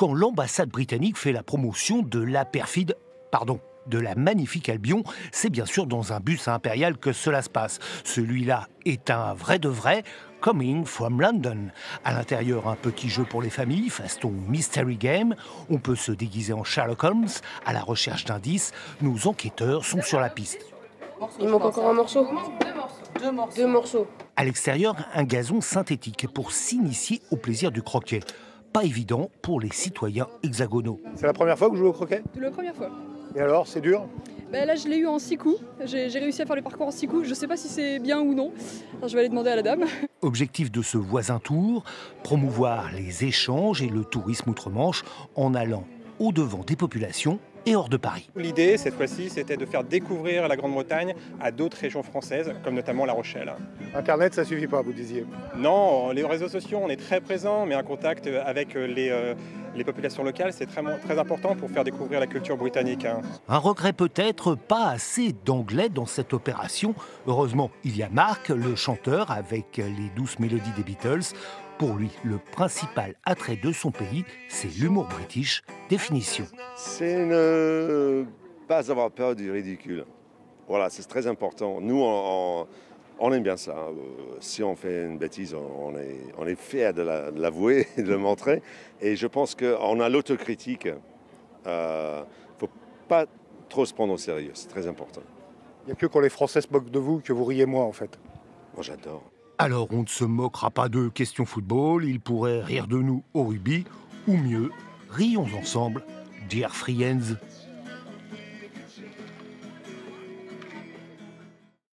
quand l'ambassade britannique fait la promotion de de la magnifique Albion, c'est bien sûr dans un bus impérial que cela se passe. Celui-là est un vrai de vrai, Coming from London. À l'intérieur, un petit jeu pour les familles, façon Mystery Game. On peut se déguiser en Sherlock Holmes. À la recherche d'indices, nos enquêteurs sont sur la piste. Il manque encore un morceau. Deux morceaux. À l'extérieur, un gazon synthétique pour s'initier au plaisir du croquet. Pas évident pour les citoyens hexagonaux. C'est la première fois que vous jouez au croquet? C'est la première fois. Et alors, c'est dur? Là, je l'ai eu en 6 coups. J'ai réussi à faire le parcours en 6 coups. Je ne sais pas si c'est bien ou non. Alors, je vais aller demander à la dame. Objectif de ce voisin tour, promouvoir les échanges et le tourisme outre-Manche en allant au-devant des populations et hors de Paris. L'idée, cette fois-ci, c'était de faire découvrir la Grande-Bretagne à d'autres régions françaises, comme notamment La Rochelle. Internet, ça suffit pas, vous disiez? Non, les réseaux sociaux, on est très présents, mais un contact avec les populations locales, c'est très important pour faire découvrir la culture britannique. Un regret peut-être, pas assez d'anglais dans cette opération. Heureusement, il y a Marc, le chanteur, avec les douces mélodies des Beatles. Pour lui, le principal attrait de son pays, c'est l'humour british. Définition. C'est ne pas avoir peur du ridicule. Voilà, c'est très important. Nous, on aime bien ça. Si on fait une bêtise, on est fiers de l'avouer et de le montrer. Et je pense qu'on a l'autocritique. Il ne faut pas trop se prendre au sérieux. C'est très important. Il n'y a que quand les Français se moquent de vous que vous riez moins, en fait. Moi, j'adore. Alors, on ne se moquera pas de questions football. Ils pourraient rire de nous au rugby. Ou mieux, rions ensemble, dear friends.